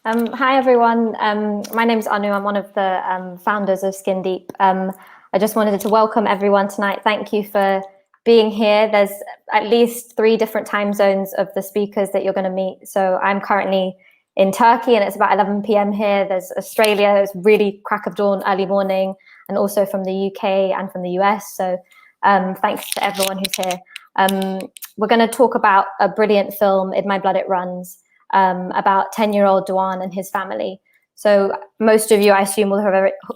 Hi, everyone. My name's Anu. I'm one of the founders of Skin Deep. I just wanted to welcome everyone tonight. Thank you for being here. There's at least 3 different time zones of the speakers that you're going to meet. So I'm currently in Turkey and it's about 11 p.m. here. There's Australia, it's really crack of dawn, early morning, and also from the UK and from the US. So thanks to everyone who's here. We're going to talk about a brilliant film, In My Blood It Runs, about 10-year-old Duan and his family. So most of you, I assume, will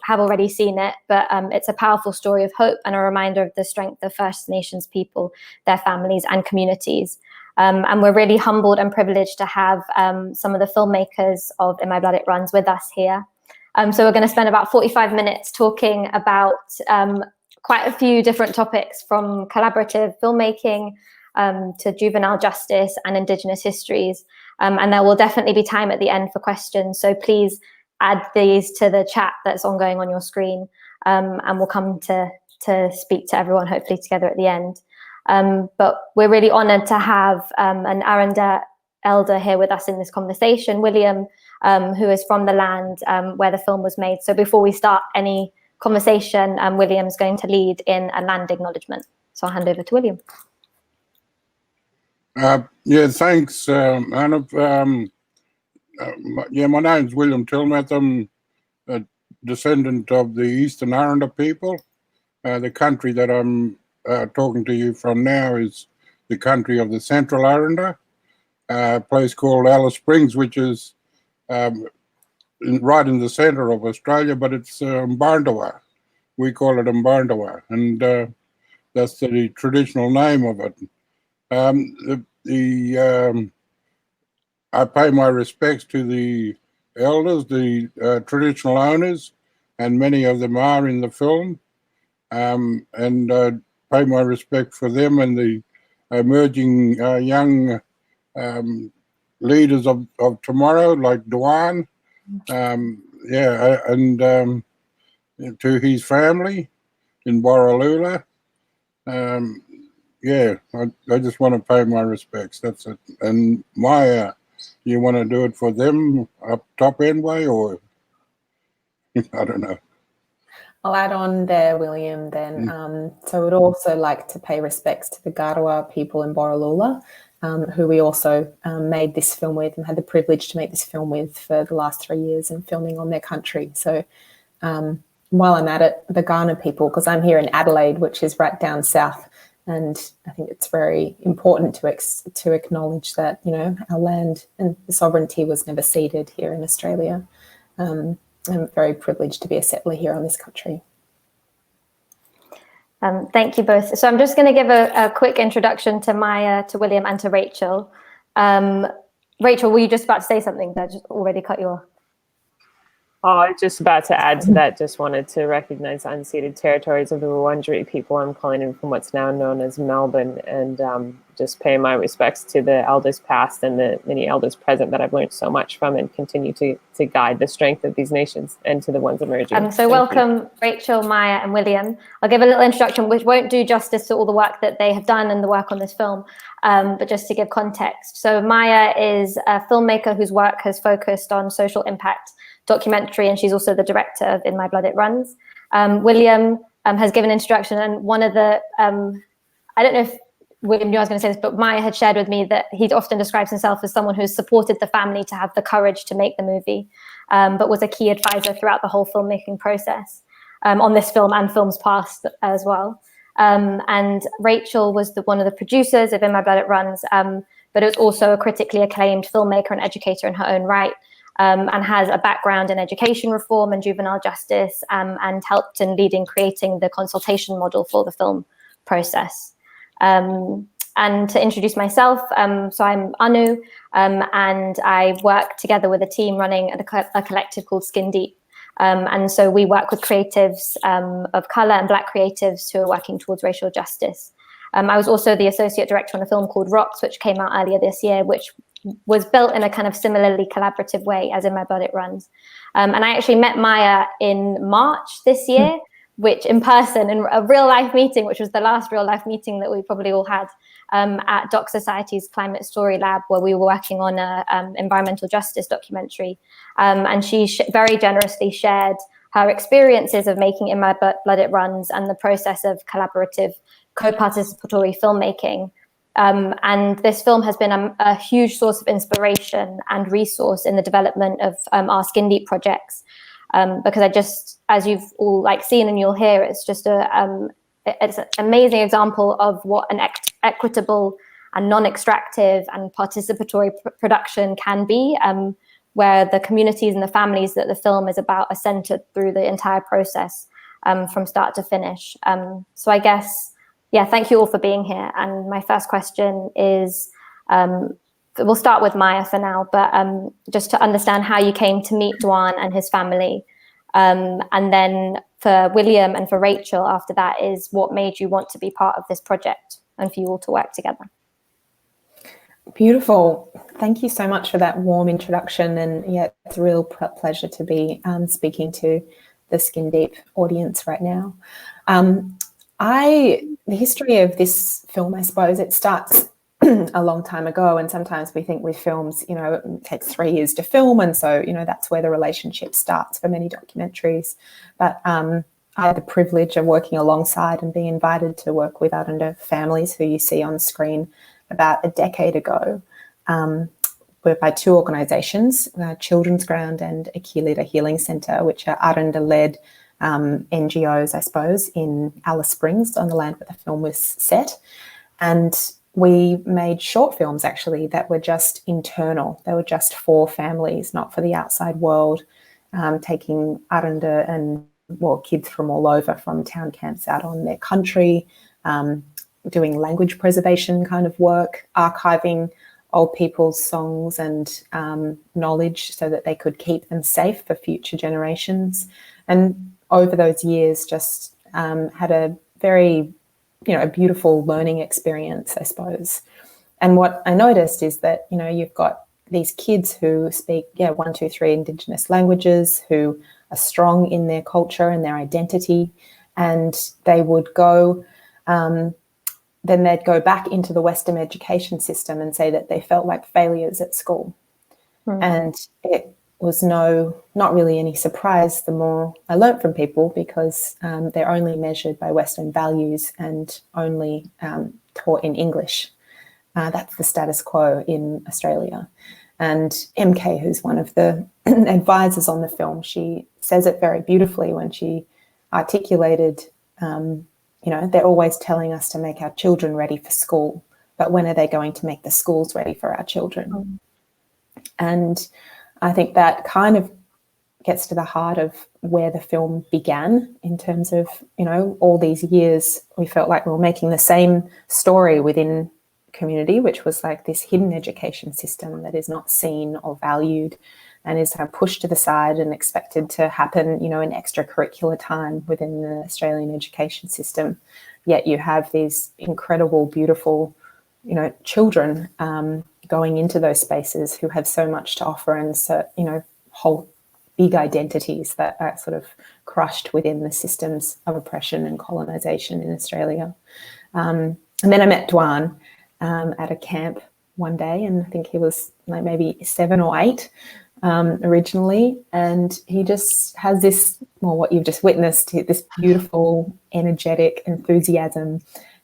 have already seen it, but it's a powerful story of hope and a reminder of the strength of First Nations people, their families and communities. And we're really humbled and privileged to have some of the filmmakers of In My Blood It Runs with us here. So we're going to spend about 45 minutes talking about quite a few different topics, from collaborative filmmaking to juvenile justice and Indigenous histories. And there will definitely be time at the end for questions. So please add these to the chat that's ongoing on your screen. And we'll come to speak to everyone, hopefully together at the end. But we're really honored to have an Arrernte elder here with us in this conversation, William, who is from the land where the film was made. So before we start any conversation, William's going to lead in a land acknowledgement. So I'll hand over to William. Yeah, thanks, Anna. Yeah, my name's William Tilmouth. I'm a descendant of the Eastern Arrernte people. The country that I'm talking to you from now is the country of the Central Arrernte, a place called Alice Springs, which is right in the centre of Australia, but it's Mbarndawa. We call it Mbarndawa, and that's the traditional name of it. I pay my respects to the elders, the traditional owners, and many of them are in the film, and pay my respect for them and the emerging young leaders of tomorrow, like Duan, and to his family in Borroloola. Yeah, I just want to pay my respects. That's it. And Maya, you want to do it for them up top anyway, or I don't know. I'll add on there, William, then. So we'd also like to pay respects to the Garawa people in Borroloola, who we also made this film with and had the privilege to make this film with for the last 3 years and filming on their country. So while I'm at it, the Kaurna people, because I'm here in Adelaide, which is right down south, and I think it's very important to acknowledge that, you know, our land and the sovereignty was never ceded here in Australia. I'm very privileged to be a settler here on this country. Thank you both. So I'm just going to give a quick introduction to Maya, to William, and to Rachel. Rachel, were you just about to say something that I just already cut you off? Oh, I was just about to add to that. Just wanted to recognize unceded territories of the Wurundjeri people. I'm calling in from what's now known as Melbourne, and just pay my respects to the elders past and the many elders present that I've learned so much from and continue to guide the strength of these nations, and to the ones emerging. So welcome, Rachel, Maya, and William. I'll give a little introduction, which won't do justice to all the work that they have done and the work on this film, but just to give context. So Maya is a filmmaker whose work has focused on social impact documentary, and she's also the director of In My Blood It Runs. William has given an introduction, and one of the, I don't know if William knew I was going to say this, but Maya had shared with me that he often describes himself as someone who's supported the family to have the courage to make the movie, but was a key advisor throughout the whole filmmaking process on this film and films past as well. And Rachel was one of the producers of In My Blood It Runs, but it was also a critically acclaimed filmmaker and educator in her own right. And has a background in education reform and juvenile justice, and helped in creating the consultation model for the film process. And to introduce myself, so I'm Anu, and I work together with a team running a collective called Skin Deep. And so we work with creatives of colour and Black creatives who are working towards racial justice. I was also the associate director on a film called Rocks, which came out earlier this year, which was built in a kind of similarly collaborative way as In My Blood It Runs. And I actually met Maya in March this year, which in person, in a real life meeting, which was the last real life meeting that we probably all had. at Doc Society's Climate Story Lab, where we were working on a environmental justice documentary. And she very generously shared her experiences of making In My Blood It Runs and the process of collaborative, co-participatory filmmaking. And this film has been a huge source of inspiration and resource in the development of our Skin Deep projects. Because I just, as you've all seen and you'll hear, it's just it's an amazing example of what an equitable and non-extractive and participatory production can be, where the communities and the families that the film is about are centered through the entire process, from start to finish. So I guess, yeah, thank you all for being here. And my first question is, we'll start with Maya for now, but just to understand how you came to meet Dwan and his family. And then for William and for Rachel after that is what made you want to be part of this project and for you all to work together. Beautiful. Thank you so much for that warm introduction. And yeah, it's a real pleasure to be speaking to the Skin Deep audience right now. The history of this film, I suppose, it starts a long time ago, and sometimes we think with films, it takes 3 years to film, and so that's where the relationship starts for many documentaries. But I had the privilege of working alongside and being invited to work with Arrernte families, who you see on screen, about a decade ago, by 2 organisations, Children's Ground and Akilita Healing Centre, which are Arrernte-led NGOs, I suppose, in Alice Springs, on the land where the film was set. And we made short films, actually, that were just internal. They were just for families, not for the outside world, taking Arrernte and kids from all over, from town camps out on their country, doing language preservation kind of work, archiving old people's songs and knowledge so that they could keep them safe for future generations. And over those years, just had a very, a beautiful learning experience, I suppose. And what I noticed is that, you've got these kids who speak, 1, 2, 3 Indigenous languages, who are strong in their culture and their identity, and they would go, then they'd go back into the Western education system and say that they felt like failures at school. And it was not really any surprise the more I learnt from people, because they're only measured by Western values and only taught in English. That's the status quo in Australia. And MK, who's one of the advisors on the film, she says it very beautifully when she articulated, they're always telling us to make our children ready for school, but when are they going to make the schools ready for our children? And I think that kind of gets to the heart of where the film began, in terms of, all these years we felt like we were making the same story within community, which was like this hidden education system that is not seen or valued and is kind of pushed to the side and expected to happen, in extracurricular time within the Australian education system. Yet you have these incredible, beautiful, children going into those spaces who have so much to offer, and so, whole big identities that are sort of crushed within the systems of oppression and colonisation in Australia. And then I met Dwan at a camp one day, and I think he was like maybe 7 or 8 originally, and he just has this, what you've just witnessed, this beautiful, energetic enthusiasm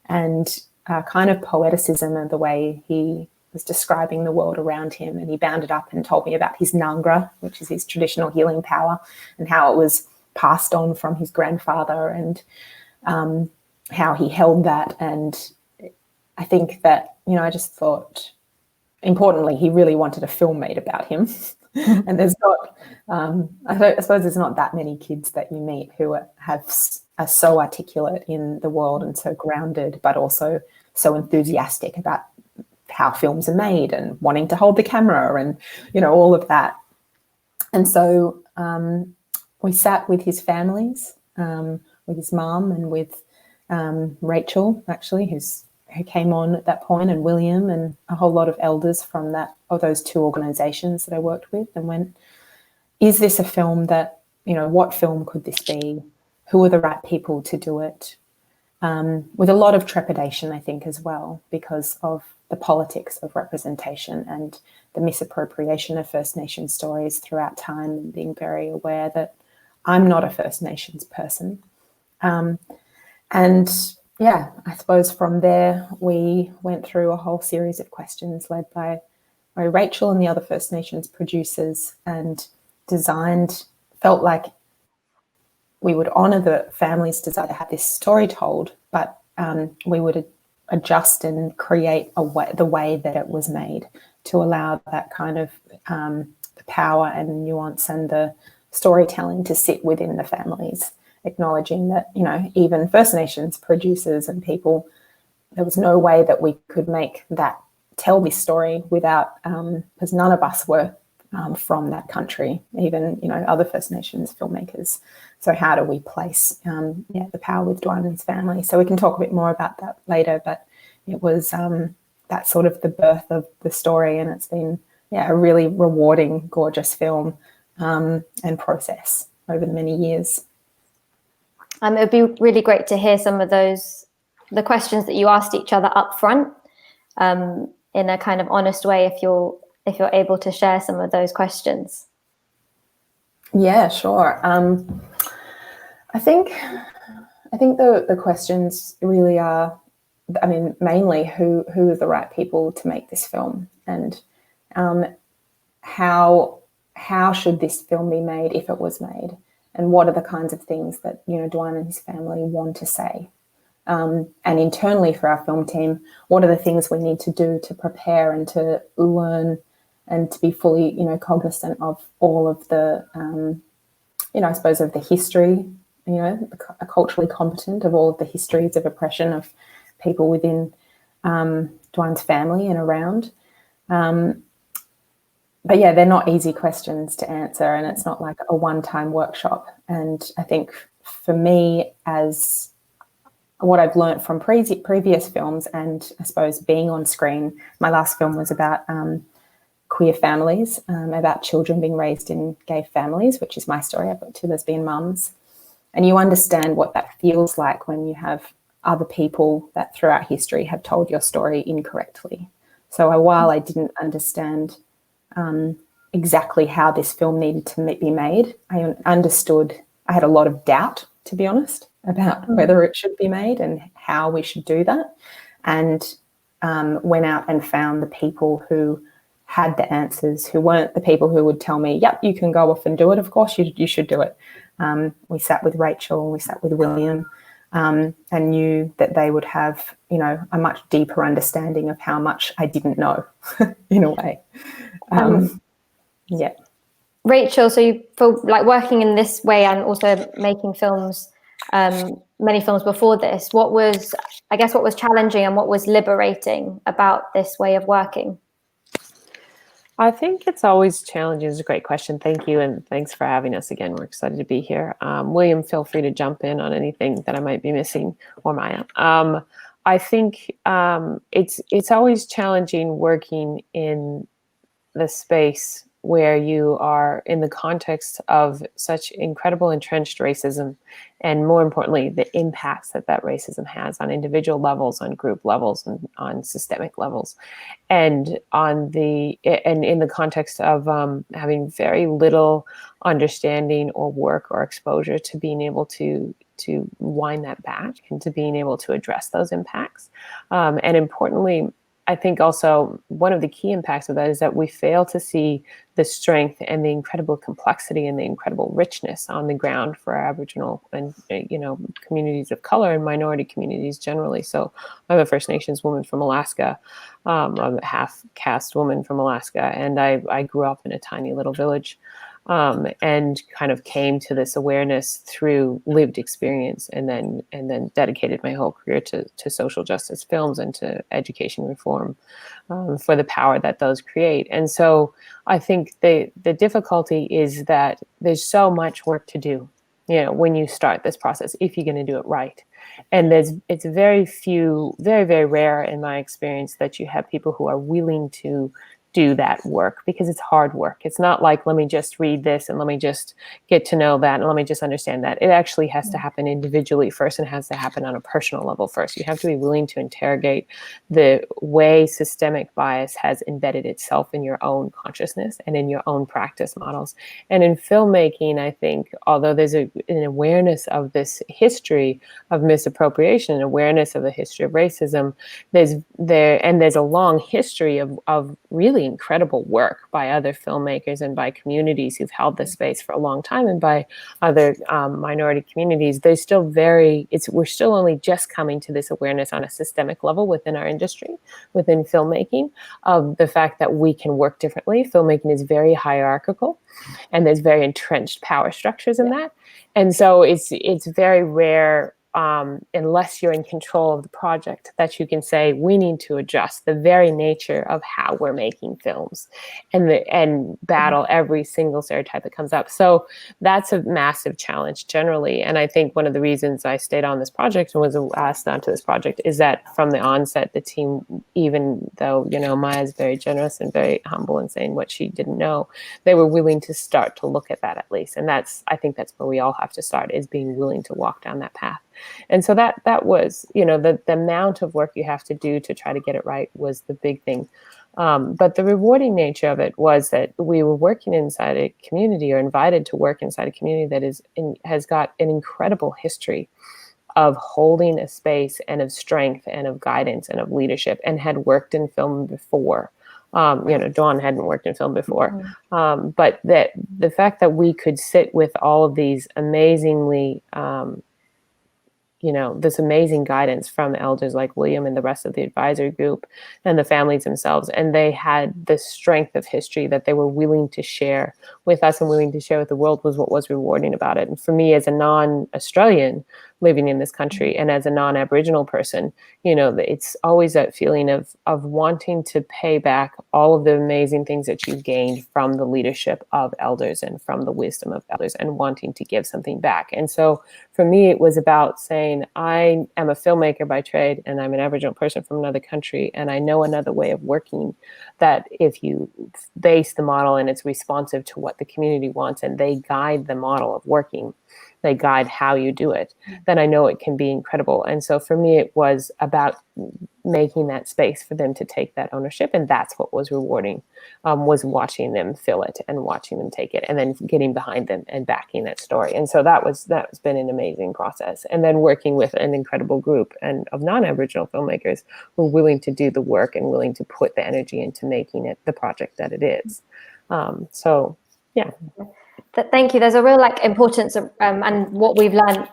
and kind of poeticism of the way he was describing the world around him. And he bounded up and told me about his Nangra, which is his traditional healing power, and how it was passed on from his grandfather, and how he held that. And I think that, I just thought, importantly, he really wanted a film made about him. And there's not, I suppose there's not that many kids that you meet who are so articulate in the world and so grounded, but also so enthusiastic about how films are made and wanting to hold the camera and, all of that. And so we sat with his families, with his mum and with Rachel, actually, who came on at that point, and William, and a whole lot of elders from those 2 organisations that I worked with, and went, is this a film that, what film could this be? Who are the right people to do it? with a lot of trepidation, I think, as well, because of the politics of representation and the misappropriation of First Nations stories throughout time, and being very aware that I'm not a First Nations person. And yeah, I suppose from there we went through a whole series of questions led by Rachel and the other First Nations producers, and felt like we would honour the family's desire to have this story told, but we would adjust and create the way that it was made to allow that kind of the power and nuance and the storytelling to sit within the families, acknowledging that, you know, even First Nations producers and people, there was no way that we could tell this story without, because none of us were from that country, even, you know, other First Nations filmmakers. So how do we place the power with Dwan and his family? So we can talk a bit more about that later, but it was that sort of the birth of the story, and it's been a really rewarding, gorgeous film and process over the many years. It would be really great to hear some of the questions that you asked each other up front in a kind of honest way, if you're able to share some of those questions. Yeah, sure. I think the questions really are, I mean, mainly who are the right people to make this film, and how should this film be made if it was made, and what are the kinds of things that, you know, Dwan and his family want to say. And internally for our film team, what are the things we need to do to prepare and to learn and to be fully, you know, cognizant of all of the, you know, I suppose of the history, you know, culturally competent of all of the histories of oppression of people within Dwan's family and around. But yeah, they're not easy questions to answer, and it's not like a one-time workshop. And I think for me, as what I've learned from previous films, and I suppose being on screen, my last film was about queer families, about children being raised in gay families, which is my story. I've got two lesbian mums. And you understand what that feels like when you have other people that throughout history have told your story incorrectly. So while I didn't understand exactly how this film needed to be made, I understood, I had a lot of doubt, to be honest, about whether it should be made and how we should do that, and went out and found the people who had the answers, who weren't the people who would tell me, yep, you can go off and do it, of course you should do it. We sat with Rachel, we sat with William, and knew that they would have, you know, a much deeper understanding of how much I didn't know in a way. Yeah. Rachel, so you, for like working in this way and also making films, many films before this, what was challenging and what was liberating about this way of working? I think it's always challenging. It's a great question. Thank you. And thanks for having us again. We're excited to be here. William, feel free to jump in on anything that I might be missing, or Maya. I think it's always challenging working in the space where you are in the context of such incredible entrenched racism, and more importantly, the impacts that racism has on individual levels, on group levels, and on systemic levels, and in the context of having very little understanding or work or exposure to being able to wind that back and to being able to address those impacts. And importantly, I think also one of the key impacts of that is that we fail to see the strength and the incredible complexity and the incredible richness on the ground for our Aboriginal and, you know, communities of color and minority communities generally. So I'm a First Nations woman from Alaska. I'm a half caste woman from Alaska, and I grew up in a tiny little village. And kind of came to this awareness through lived experience, and then dedicated my whole career to social justice films and to education reform for the power that those create. And so I think the difficulty is that there's so much work to do, you know, when you start this process, if you're going to do it right. And it's very rare in my experience that you have people who are willing to do that work, because it's hard work. It's not like, let me just read this and let me just get to know that and let me just understand that. It actually has to happen individually first, and has to happen on a personal level first. You have to be willing to interrogate the way systemic bias has embedded itself in your own consciousness and in your own practice models. And in filmmaking, I think, although there's an awareness of this history of misappropriation, an awareness of the history of racism, there's a long history of really incredible work by other filmmakers and by communities who've held this space for a long time, and by other minority communities. There's still we're still only just coming to this awareness on a systemic level within our industry, within filmmaking, of the fact that we can work differently. Filmmaking is very hierarchical, and there's very entrenched power structures in that. And so it's very rare, unless you're in control of the project, that you can say, we need to adjust the very nature of how we're making films and battle every single stereotype that comes up. So that's a massive challenge generally. And I think one of the reasons I stayed on this project and was asked onto this project is that from the onset, the team, even though, Maya's very generous and very humble in saying what she didn't know, they were willing to start to look at that at least. And I think that's where we all have to start, is being willing to walk down that path. And so that was, the amount of work you have to do to try to get it right was the big thing. But the rewarding nature of it was that we were working inside a community, or invited to work inside a community that has got an incredible history of holding a space and of strength and of guidance and of leadership, and had worked in film before. Dawn hadn't worked in film before, but that the fact that we could sit with all of these amazingly this amazing guidance from elders like William and the rest of the advisory group and the families themselves. And they had the strength of history that they were willing to share with us and willing to share with the world, was what was rewarding about it. And for me, as a non-Australian living in this country, and as a non-Aboriginal person, it's always that feeling of wanting to pay back all of the amazing things that you've gained from the leadership of elders and from the wisdom of elders, and wanting to give something back. And so for me, it was about saying, I am a filmmaker by trade, and I'm an Aboriginal person from another country, and I know another way of working, that if you base the model and it's responsive to what the community wants, and they guide the model of working, they guide how you do it, then I know it can be incredible. And so for me, it was about making that space for them to take that ownership. And that's what was rewarding, was watching them fill it and watching them take it, and then getting behind them and backing that story. And so that's been an amazing process. And then working with an incredible group of non-Aboriginal filmmakers who are willing to do the work and willing to put the energy into making it the project that it is. Yeah. Thank you. There's a real importance of, and what we've learned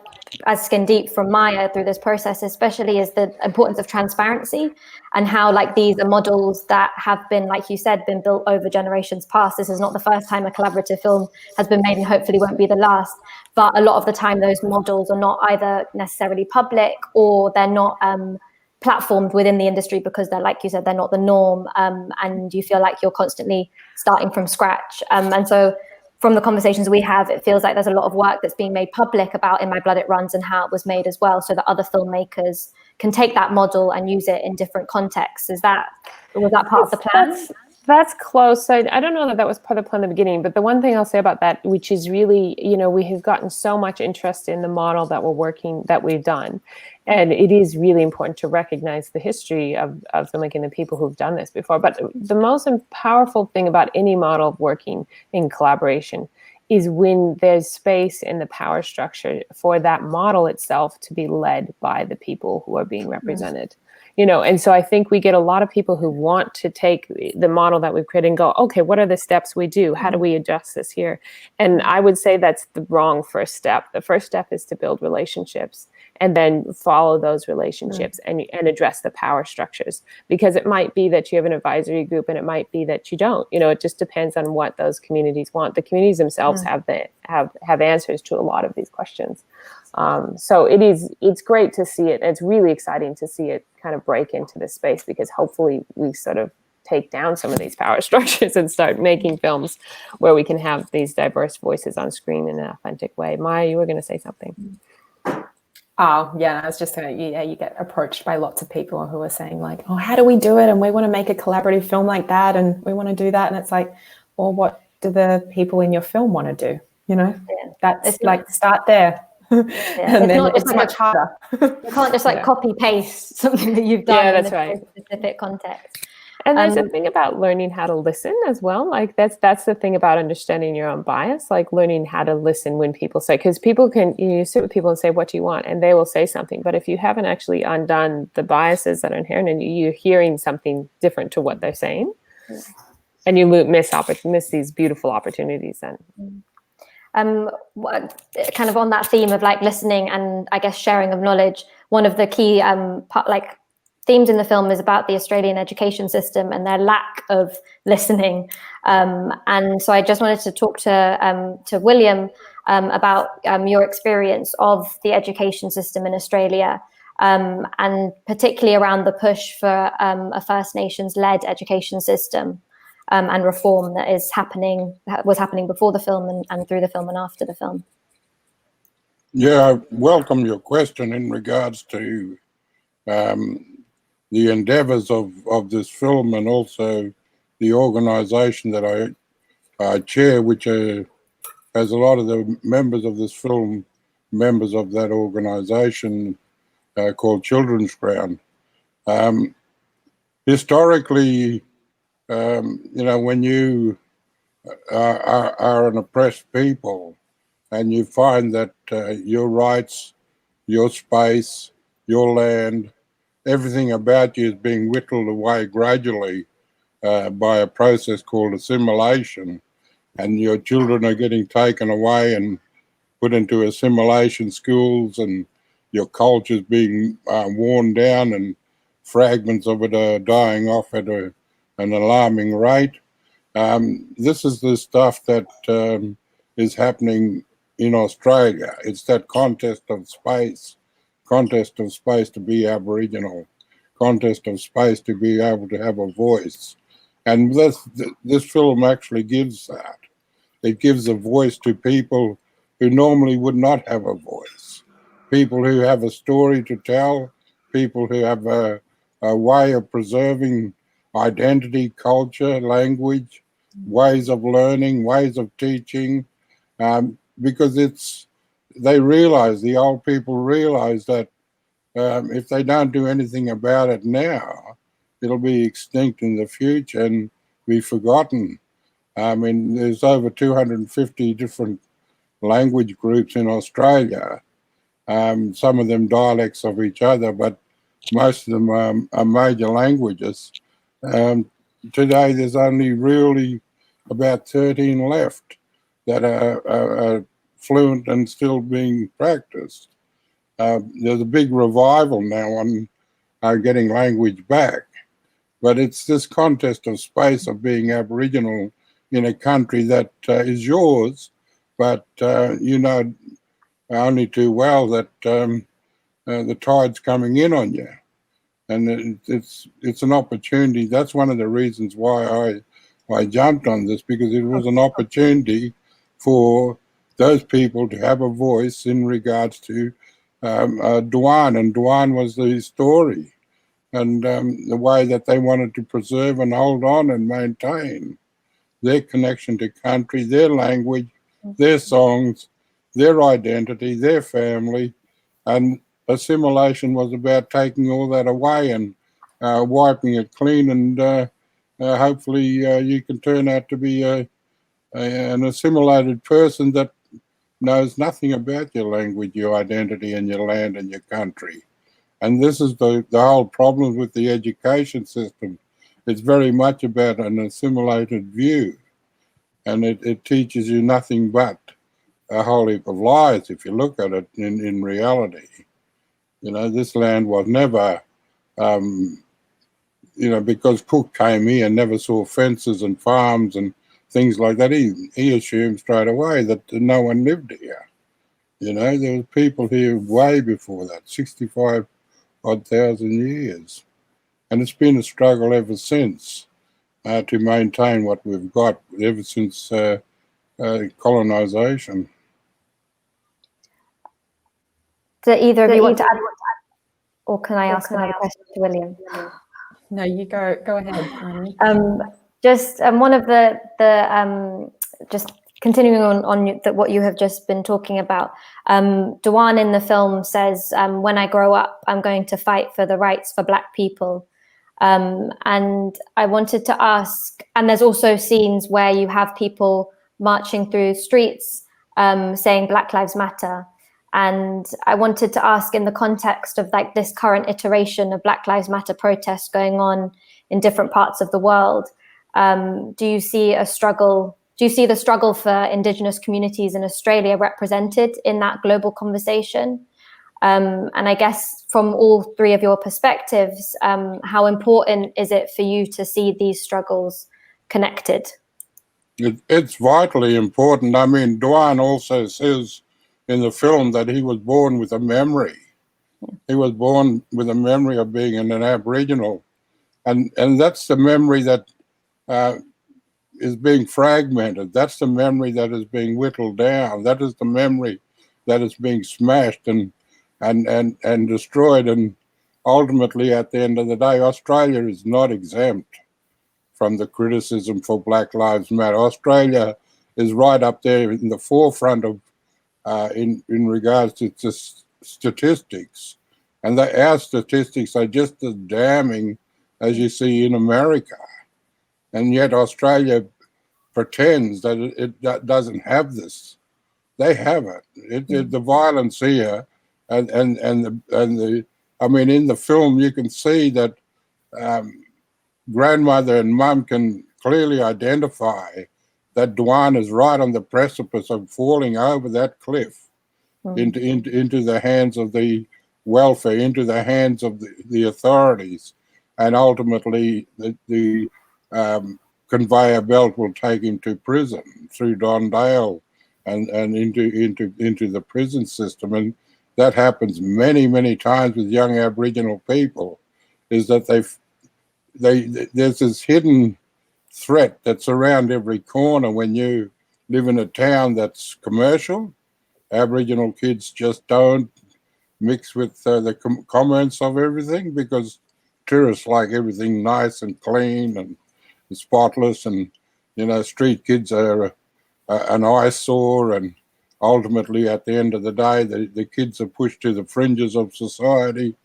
as Skin Deep from Maya through this process, especially, is the importance of transparency, and how these are models that have been, like you said, been built over generations past. This is not the first time a collaborative film has been made, and hopefully won't be the last. But a lot of the time, those models are not either necessarily public, or they're not platformed within the industry, because they're, like you said, they're not the norm, and you feel like you're constantly starting from scratch. And so from the conversations we have, it feels like there's a lot of work that's being made public about In My Blood It Runs and how it was made as well, so that other filmmakers can take that model and use it in different contexts. Was that part of the plan? That's close. I don't know that was part of the plan in the beginning, but the one thing I'll say about that, which is really, we have gotten so much interest in the model that we've done. And it is really important to recognize the history of filmmaking, the people who've done this before. But the most powerful thing about any model of working in collaboration is when there's space in the power structure for that model itself to be led by the people who are being represented. And so I think we get a lot of people who want to take the model that we've created and go, okay, what are the steps we do? How do we adjust this here? And I would say that's the wrong first step. The first step is to build relationships, and then follow those relationships and address the power structures. Because it might be that you have an advisory group, and it might be that you don't. It just depends on what those communities want. The communities themselves have answers to a lot of these questions. So it's great to see it. It's really exciting to see it kind of break into this space, because hopefully we sort of take down some of these power structures and start making films where we can have these diverse voices on screen in an authentic way. Maya, you were going to say something. Oh, yeah, I was just going to, you get approached by lots of people who are saying like, oh, how do we do it? And we want to make a collaborative film like that. And we want to do that. And it's like, well, what do the people in your film want to do? You know, that's like, start there. And then it's much harder. You can't just like copy paste something that you've done in a specific context. And there's a thing about learning how to listen as well. Like that's the thing about understanding your own bias, like learning how to listen when people say, because people can, you sit with people and say, what do you want? And they will say something. But if you haven't actually undone the biases that are inherent and you're hearing something different to what they're saying, and you miss these beautiful opportunities then. Kind of on that theme of like listening and I guess sharing of knowledge, one of the key themes in the film is about the Australian education system and their lack of listening. And so I just wanted to talk to William about your experience of the education system in Australia, and particularly around the push for a First Nations-led education system and reform that was happening before the film and through the film and after the film. Yeah, I welcome your question in regards to the endeavours of this film, and also the organisation that I chair, which has a lot of the members of this film, members of that organisation called Children's Ground. Historically, when you are an oppressed people and you find that your rights, your space, your land, everything about you is being whittled away gradually by a process called assimilation, and your children are getting taken away and put into assimilation schools, and your culture is being worn down, and fragments of it are dying off at an alarming rate. This is the stuff that is happening in Australia. It's that contest of space to be Aboriginal, contest of space to be able to have a voice. And this film actually gives that. It gives a voice to people who normally would not have a voice, people who have a story to tell, people who have a way of preserving identity, culture, language, ways of learning, ways of teaching, because the old people realize that if they don't do anything about it now, it'll be extinct in the future and be forgotten. I mean, there's over 250 different language groups in Australia, some of them dialects of each other, but most of them are major languages. Today, there's only really about 13 left that are fluent and still being practiced. There's a big revival now on getting language back, but it's this contest of space of being Aboriginal in a country that is yours, but you know only too well that the tide's coming in on you, and it's an opportunity. That's one of the reasons why I jumped on this, because it was an opportunity for those people to have a voice in regards to Dwan, and Dwan was the story, and the way that they wanted to preserve and hold on and maintain their connection to country, their language, their songs, their identity, their family. And assimilation was about taking all that away and wiping it clean, and hopefully you can turn out to be an assimilated person that knows nothing about your language, your identity, and your land and your country. And this is the whole problem with the education system. It's very much about an assimilated view, and it teaches you nothing but a whole heap of lies if you look at it in reality. You know, this land was never, because Cook came here and never saw fences and farms and things like that, he assumed straight away that no one lived here. You know, there were people here way before that, 65,000 years. And it's been a struggle ever since to maintain what we've got, ever since colonisation. Do either of you want to add, or can I ask another question to William? No, you go ahead. One of the just continuing on what you have just been talking about. Dewan in the film says, "When I grow up, I'm going to fight for the rights for Black people." And I wanted to ask, and there's also scenes where you have people marching through streets saying Black Lives Matter. And I wanted to ask, in the context of like this current iteration of Black Lives Matter protests going on in different parts of the world, do you see a struggle? Do you see the struggle for Indigenous communities in Australia represented in that global conversation? And I guess from all three of your perspectives, how important is it for you to see these struggles connected? It's vitally important. I mean, Dewan also says in the film that he was born with a memory. He was born with a memory of being an Aboriginal. And that's the memory that is being fragmented. That's the memory that is being whittled down. That is the memory that is being smashed and destroyed. And ultimately, at the end of the day, Australia is not exempt from the criticism for Black Lives Matter. Australia is right up there in the forefront of in regards to statistics, and our statistics are just as damning as you see in America, and yet Australia pretends that it doesn't have this. They have it. The violence here, and the I mean, in the film you can see that grandmother and mum can clearly identify that Dewan is right on the precipice of falling over that cliff into the hands of the welfare, into the hands of the authorities, and ultimately the conveyor belt will take him to prison through Don Dale and into the prison system. And that happens many times with young Aboriginal people, is that there's this hidden threat that's around every corner. When you live in a town that's commercial, Aboriginal kids just don't mix with the comments of everything, because tourists like everything nice and clean and spotless, and street kids are an eyesore, and ultimately at the end of the day the kids are pushed to the fringes of society,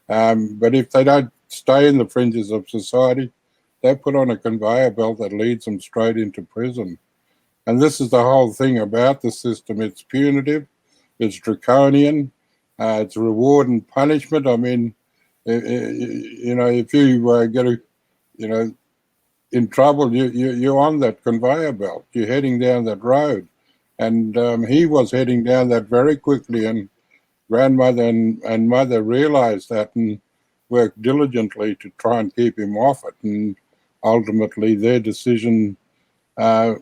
but if they don't stay in the fringes of society, they're put on a conveyor belt that leads them straight into prison. And this is the whole thing about the system. It's punitive, it's draconian, it's reward and punishment. I mean, if you get in trouble, you're on that conveyor belt. You're heading down that road. And he was heading down that very quickly, and grandmother and mother realized that and worked diligently to try and keep him off it. And ultimately their decision, I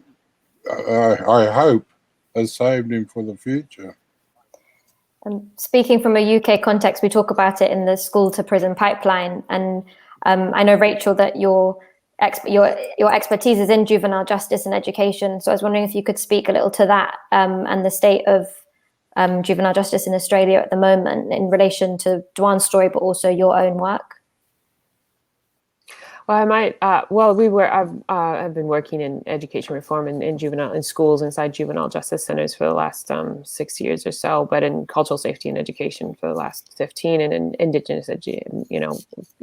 hope, has saved him for the future. Speaking from a UK context, we talk about it in the school to prison pipeline. And I know, Rachel, that your expertise is in juvenile justice and education. So I was wondering if you could speak a little to that and the state of juvenile justice in Australia at the moment in relation to Dewan's story, but also your own work. Well, I might. I've been working in education reform in schools inside juvenile justice centers for the last 6 years or so, but in cultural safety and education for the last 15, and in Indigenous,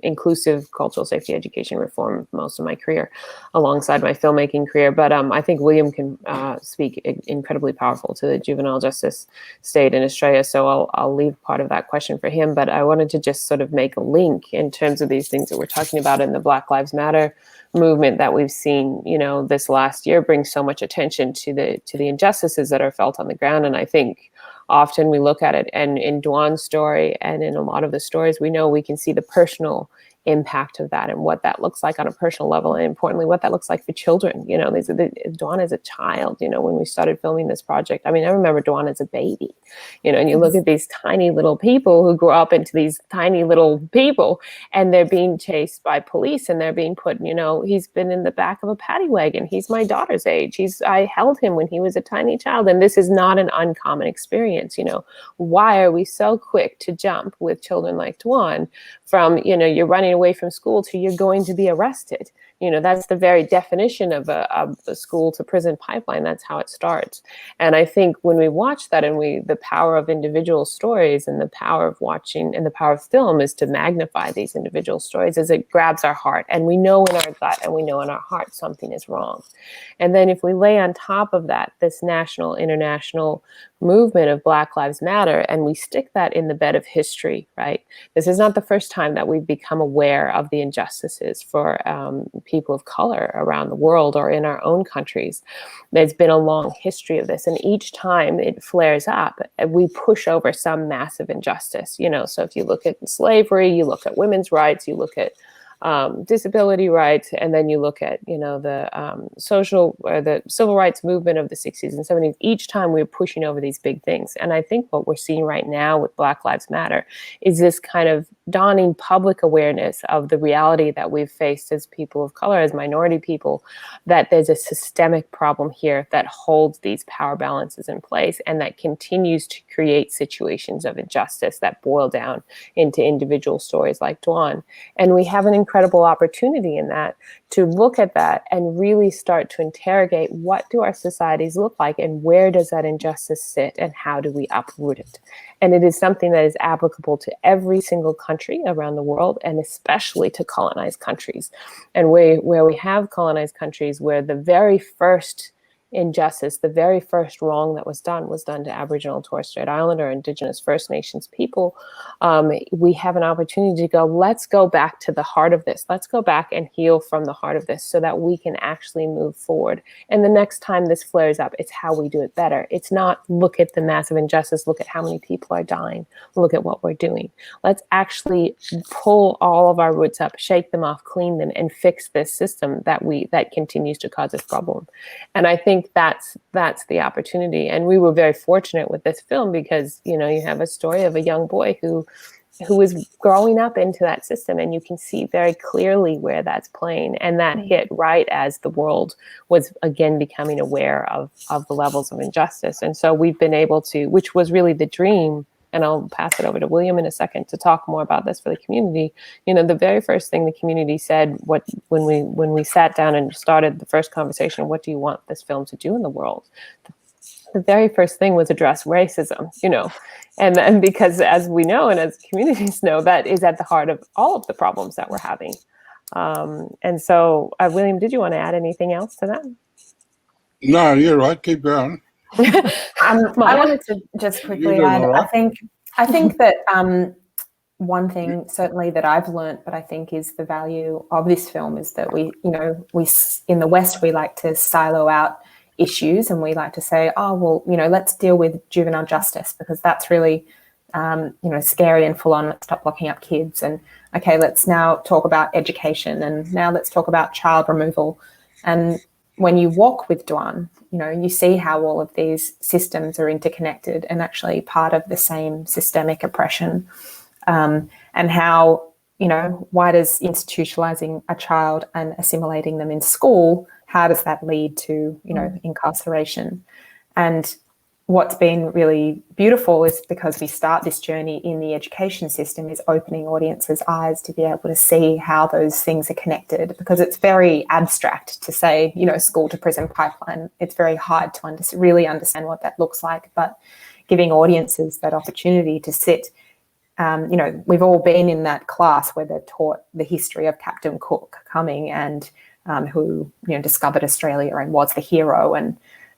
inclusive cultural safety education reform most of my career, alongside my filmmaking career. But I think William can speak incredibly powerful to the juvenile justice state in Australia. So I'll leave part of that question for him. But I wanted to just sort of make a link in terms of these things that we're talking about in the Black Lives Matter movement that we've seen, this last year bring so much attention to the injustices that are felt on the ground. And I think often we look at it, and in Dewan's story and in a lot of the stories, we can see the personal impact of that and what that looks like on a personal level, and importantly, what that looks like for children. You know, Dawn as a child, you know, when we started filming this project, I mean, I remember Dawn as a baby, you know, and you look at these tiny little people who grow up into these tiny little people, and they're being chased by police, and they're being put, you know, he's been in the back of a paddy wagon. He's my daughter's age. I held him when he was a tiny child. And this is not an uncommon experience. You know, why are we so quick to jump with children like Dawn from, you know, you're running away from school to you're going to be arrested? You know, that's the very definition of a school to prison pipeline. That's how it starts. And I think when we watch that, and the power of individual stories, and the power of watching, and the power of film is to magnify these individual stories, as it grabs our heart, and we know in our gut and we know in our heart something is wrong. And then if we lay on top of that this national, international movement of Black Lives Matter, and we stick that in the bed of history, right? This is not the first time that we've become aware of the injustices for people of color around the world or in our own countries. There's been a long history of this, and each time it flares up, we push over some massive injustice. You know, so if you look at slavery, you look at women's rights, you look at disability rights, and then you look at, you know, the the civil rights movement of the 60s and 70s. Each time we're pushing over these big things. And I think what we're seeing right now with Black Lives Matter is this kind of dawning public awareness of the reality that we've faced as people of color, as minority people, that there's a systemic problem here that holds these power balances in place, and that continues to create situations of injustice that boil down into individual stories like Dawn. And we have an incredible opportunity in that to look at that and really start to interrogate, what do our societies look like, and where does that injustice sit, and how do we uproot it? And it is something that is applicable to every single country around the world, and especially to colonized countries. And where we have colonized countries where the very first injustice, the very first wrong that was done to Aboriginal and Torres Strait Islander, Indigenous, First Nations people, we have an opportunity to go, let's go back to the heart of this. Let's go back and heal from the heart of this so that we can actually move forward. And the next time this flares up, it's how we do it better. It's not look at the massive injustice, look at how many people are dying, look at what we're doing. Let's actually pull all of our roots up, shake them off, clean them, and fix this system that continues to cause this problem. And I think that's the opportunity. And we were very fortunate with this film because, you know, you have a story of a young boy who is growing up into that system, and you can see very clearly where that's playing. And that hit right as the world was again becoming aware of the levels of injustice. And so we've been able to, which was really the dream, and I'll pass it over to William in a second to talk more about this for the community. You know, the very first thing the community said when we sat down and started the first conversation, what do you want this film to do in the world? The very first thing was address racism, you know, and because as we know, and as communities know, that is at the heart of all of the problems that we're having. And so, William, did you want to add anything else to that? No, you're right. Keep going. I wanted to just quickly add, right. I think that one thing certainly that I've learned, but I think is the value of this film, is that we in the West, we like to silo out issues, and we like to say, oh, well, you know, let's deal with juvenile justice because that's really, scary and full on. Let's stop locking up kids. And okay, let's now talk about education, and now let's talk about child removal. And when you walk with Dawn, you know, you see how all of these systems are interconnected and actually part of the same systemic oppression, and how, you know, why does institutionalizing a child and assimilating them in school, how does that lead to, you know, incarceration? And what's been really beautiful is because we start this journey in the education system is opening audiences' eyes to be able to see how those things are connected, because it's very abstract to say, you know, school to prison pipeline. It's very hard to really understand what that looks like, but giving audiences that opportunity to sit, you know, we've all been in that class where they're taught the history of Captain Cook coming and who, you know, discovered Australia and was the hero.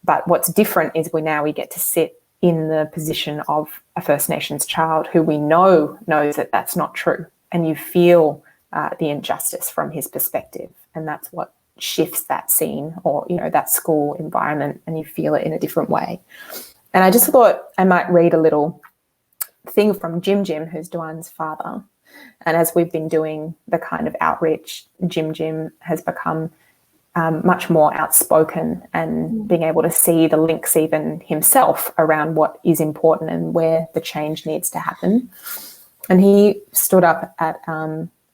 But what's different is we get to sit in the position of a First Nations child who we knows that that's not true. And you feel the injustice from his perspective. And that's what shifts that scene or, you know, that school environment, and you feel it in a different way. And I just thought I might read a little thing from Jim, who's Duan's father. And as we've been doing the kind of outreach, Jim has become much more outspoken and being able to see the links even himself around what is important and where the change needs to happen. And he stood up at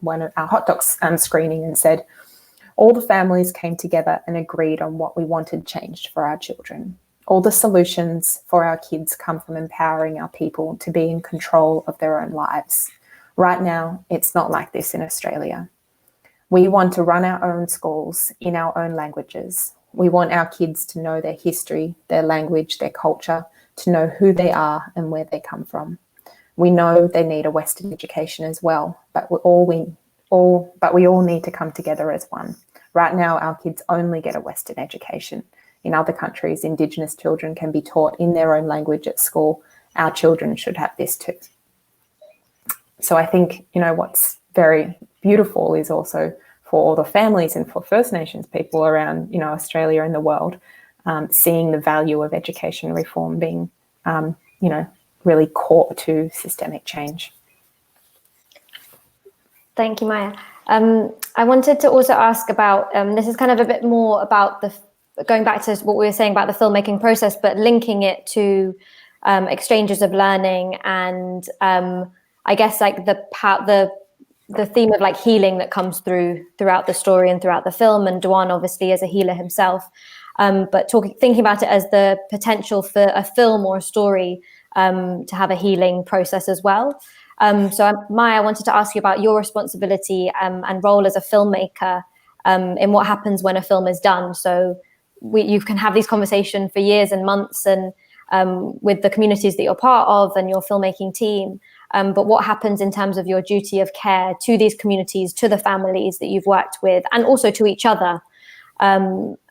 one of our hot docs screening and said, all the families came together and agreed on what we wanted changed for our children. All the solutions for our kids come from empowering our people to be in control of their own lives. Right now, it's not like this in Australia. We want to run our own schools in our own languages. We want our kids to know their history, their language, their culture, to know who they are and where they come from. We know they need a Western education as well, but we all need to come together as one. Right now, our kids only get a Western education. In other countries, Indigenous children can be taught in their own language at school. Our children should have this too. So I think, what's very beautiful is also for all the families and for First Nations people around, Australia and the world, seeing the value of education reform being, really core to systemic change. Thank you, Maya. I wanted to also ask about, this is kind of a bit more about going back to what we were saying about the filmmaking process, but linking it to exchanges of learning and I guess like the theme of like healing that comes throughout the story and throughout the film, and Dwan obviously is a healer himself, but thinking about it as the potential for a film or a story to have a healing process as well. So Maya, I wanted to ask you about your responsibility and role as a filmmaker in what happens when a film is done. So you can have these conversations for years and months and with the communities that you're part of and your filmmaking team. But what happens in terms of your duty of care to these communities, to the families that you've worked with, and also to each other?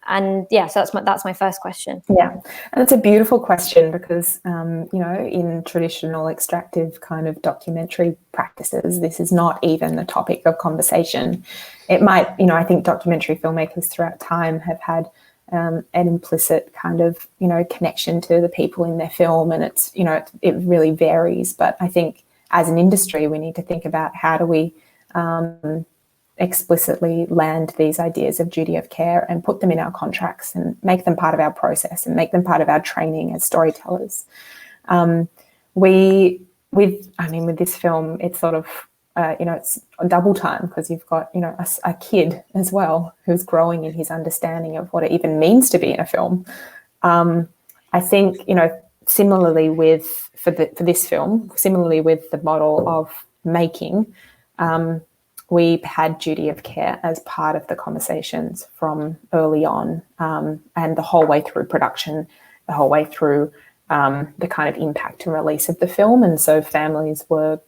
And yeah, so that's my first question. Yeah, and it's a beautiful question because, in traditional extractive kind of documentary practices, this is not even the topic of conversation. It might, I think documentary filmmakers throughout time have had an implicit kind of, connection to the people in their film, and it's, it really varies. But I think as an industry, we need to think about how do we explicitly land these ideas of duty of care and put them in our contracts and make them part of our process and make them part of our training as storytellers. With this film, it's sort of, it's a double time because you've got, a kid as well who's growing in his understanding of what it even means to be in a film. I think, similarly for this film, similarly with the model of making, we had duty of care as part of the conversations from early on, and the whole way through production, the whole way through the kind of impact and release of the film. And so families were,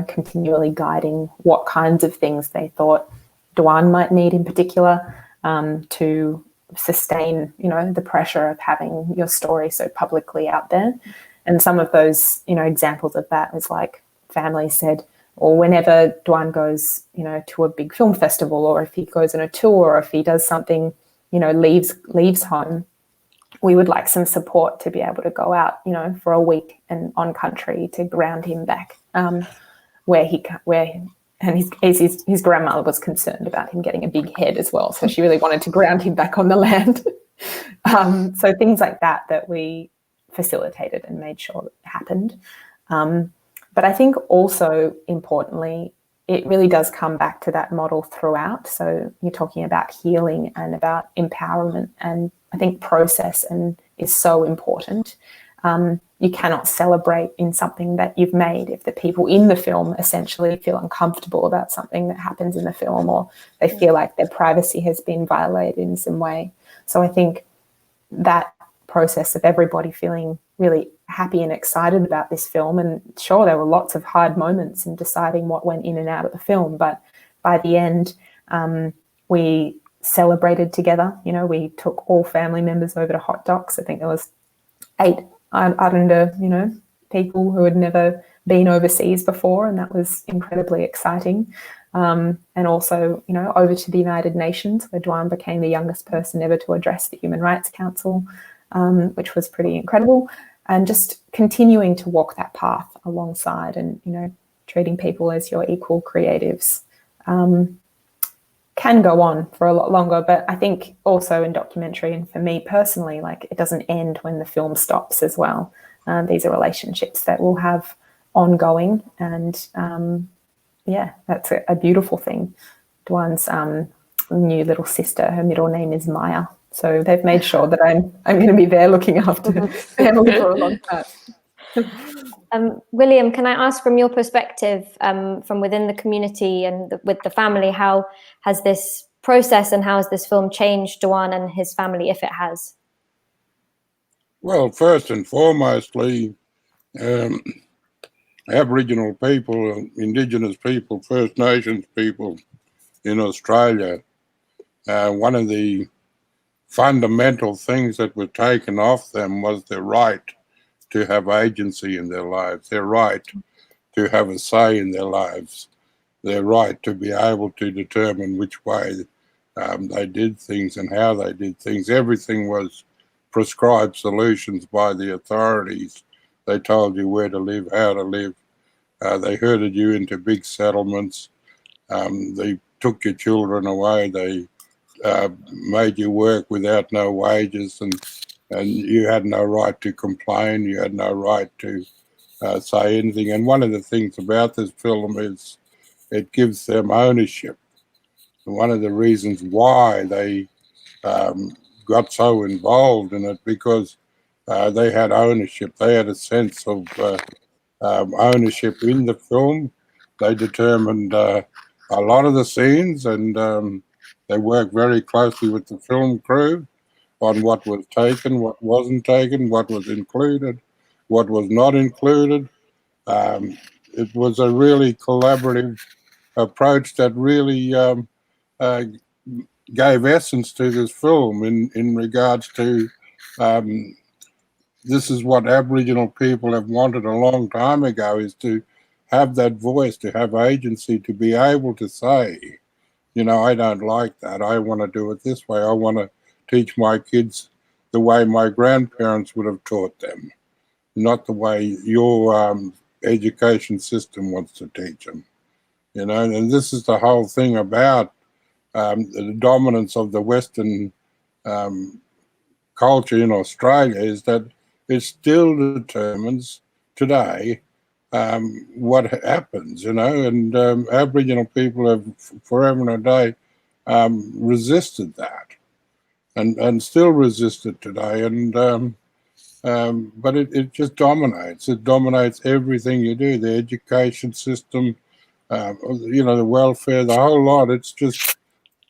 continually guiding what kinds of things they thought Dwan might need in particular to sustain, the pressure of having your story so publicly out there. And some of those, examples of that was like families said, or whenever Dwan goes, to a big film festival, or if he goes on a tour, or if he does something, leaves home, we would like some support to be able to go out, for a week and on country to ground him back his grandmother was concerned about him getting a big head as well. So she really wanted to ground him back on the land. So things like that we facilitated and made sure that happened. But I think also importantly, it really does come back to that model throughout. So you're talking about healing and about empowerment, and I think process is so important. You cannot celebrate in something that you've made if the people in the film essentially feel uncomfortable about something that happens in the film, or they feel like their privacy has been violated in some way. So I think that process of everybody feeling really happy and excited about this film, and sure, there were lots of hard moments in deciding what went in and out of the film, but by the end, we celebrated together. We took all family members over to hot docs. I think there was 8 Arrernte, people who had never been overseas before, and that was incredibly exciting. And also, over to the United Nations, where Dwan became the youngest person ever to address the Human Rights Council, which was pretty incredible. And just continuing to walk that path alongside and, treating people as your equal creatives, can go on for a lot longer. But I think also in documentary, and for me personally, like, it doesn't end when the film stops as well. These are relationships that will have ongoing, and yeah, that's a beautiful thing. Duan's new little sister, her middle name is Maya, so they've made sure that I'm going to be there looking after family for a long time. William, can I ask, from your perspective, from within the community and with the family, how has this process and how has this film changed Duan and his family, if it has? Well, first and foremostly, Aboriginal people, Indigenous people, First Nations people in Australia, one of the fundamental things that were taken off them was their right to have agency in their lives, their right to have a say in their lives, their right to be able to determine which way they did things and how they did things. Everything was prescribed solutions by the authorities. They told you where to live, how to live. They herded you into big settlements. They took your children away. They made you work without no wages, and you had no right to complain. You had no right to say anything. And one of the things about this film is it gives them ownership. And one of the reasons why they got so involved in it, because they had ownership. They had a sense of ownership in the film. They determined a lot of the scenes, and they worked very closely with the film crew on what was taken, what wasn't taken, what was included, what was not included. It was a really collaborative approach that really gave essence to this film in regards to this is what Aboriginal people have wanted a long time ago, is to have that voice, to have agency, to be able to say, you know, I don't like that. I want to do it this way. I want to teach my kids the way my grandparents would have taught them, not the way your education system wants to teach them. You know, and this is the whole thing about the dominance of the Western culture in Australia, is that it still determines today what happens, you know, and Aboriginal people have forever and a day resisted that, and still resist it today, and but it just dominates. It dominates everything you do, the education system, you know, the welfare, the whole lot. It's just,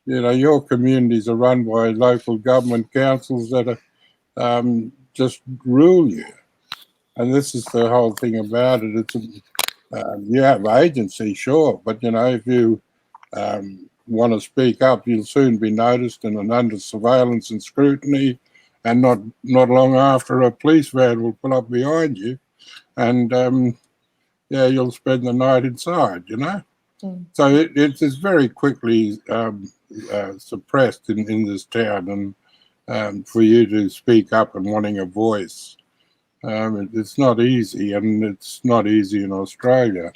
you know, your communities are run by local government councils that are just rule you. And this is the whole thing about it. It's you have agency, sure, but, you know, if you want to speak up, you'll soon be noticed and under surveillance and scrutiny, and not long after, a police van will pull up behind you, and yeah, you'll spend the night inside, you know. So it is very quickly suppressed in this town, and for you to speak up and wanting a voice, it's not easy, and it's not easy in Australia.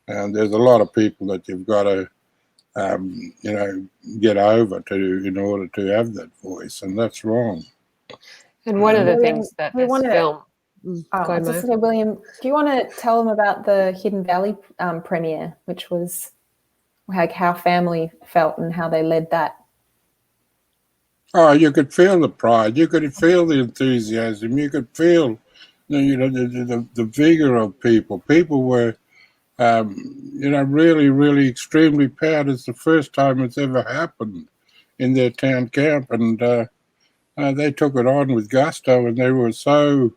And there's a lot of people that you've got to, you know, get over to in order to have that voice, and that's wrong. And one of the things that this film... I was just going to say, William, do you want to tell them about the Hidden Valley premiere, which was like how family felt and how they led that? Oh, you could feel the pride. You could feel the enthusiasm. You could feel, you know, the vigor of people. People were, you know, really, really extremely proud. It's the first time it's ever happened in their town camp, and they took it on with gusto, and they were so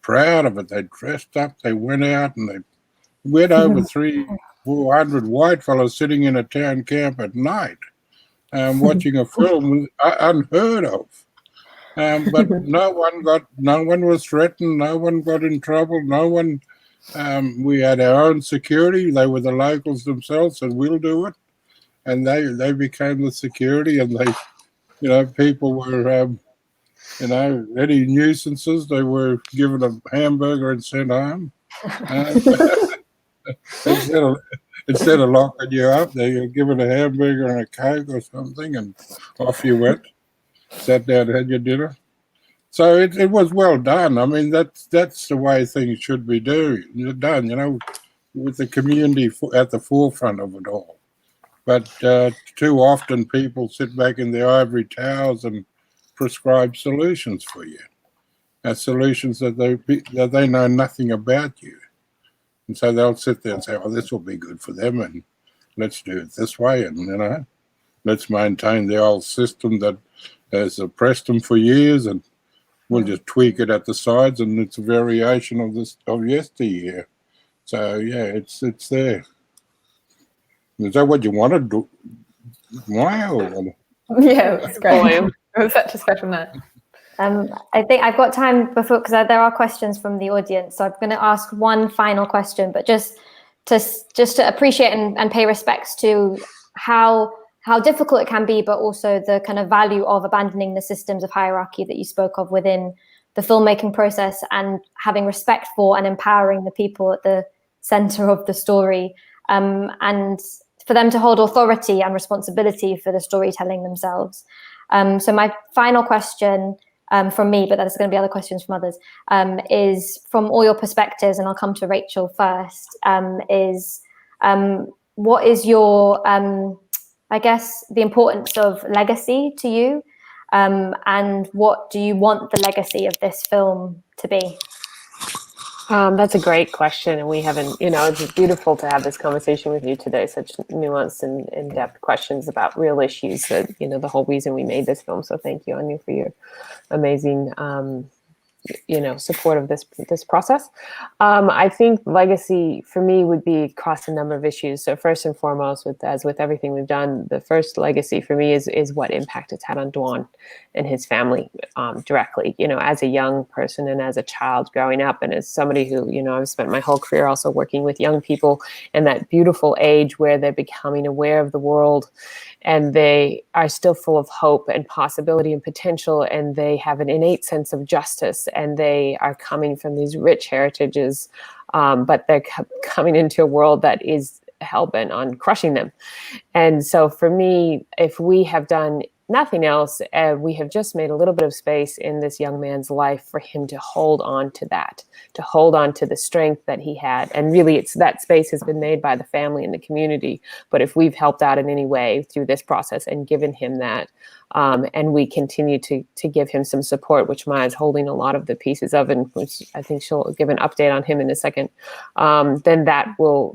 proud of it. They dressed up. They went out, and we had over 400 white fellows sitting in a town camp at night. Watching a film unheard of, but no one was threatened, no one got in trouble, no one. We had our own security. They were the locals themselves, said we'll do it, and they became the security. And they, you know, people were, you know, any nuisances, they were given a hamburger and sent home. instead of instead of locking you up, they were given a hamburger and a Coke or something, and off you went. Sat down and had your dinner. So it was well done. I mean, that's the way things should be done, with the community at the forefront of it all. But too often people sit back in their ivory towers and prescribe solutions for you. Solutions that they know nothing about you. And so they'll sit there and say, oh, this will be good for them, and let's do it this way, and, let's maintain the old system that has oppressed them for years, and we'll just tweak it at the sides, and it's a variation of yesteryear. So, yeah, it's there. Is that what you want to do, Maya? Yeah, that's great. It was such a special night. I think I've got time before, because there are questions from the audience. So I'm going to ask one final question, but just to appreciate and pay respects to how difficult it can be, but also the kind of value of abandoning the systems of hierarchy that you spoke of within the filmmaking process, and having respect for and empowering the people at the center of the story, and for them to hold authority and responsibility for the storytelling themselves. So my final question from me, but there's going to be other questions from others, is from all your perspectives, and I'll come to Rachel first, what is your, I guess, the importance of legacy to you, and what do you want the legacy of this film to be? That's a great question, and we haven't, it's beautiful to have this conversation with you today, such nuanced and in-depth questions about real issues that, the whole reason we made this film. So thank you, Anu, for your amazing, support of this process. I think legacy for me would be across a number of issues. So first and foremost, as with everything we've done, the first legacy for me is what impact it's had on Dwan and his family directly, as a young person and as a child growing up, and as somebody who, I've spent my whole career also working with young people in that beautiful age where they're becoming aware of the world, and they are still full of hope and possibility and potential, and they have an innate sense of justice, and they are coming from these rich heritages, but they're coming into a world that is hell-bent on crushing them. And so for me, if we have done nothing else, we have just made a little bit of space in this young man's life for him to hold on to that, to hold on to the strength that he had. And really, it's that space has been made by the family and the community. But if we've helped out in any way through this process and given him that, and we continue to give him some support, which Maya's holding a lot of the pieces of, and which I think she'll give an update on him in a second, then that will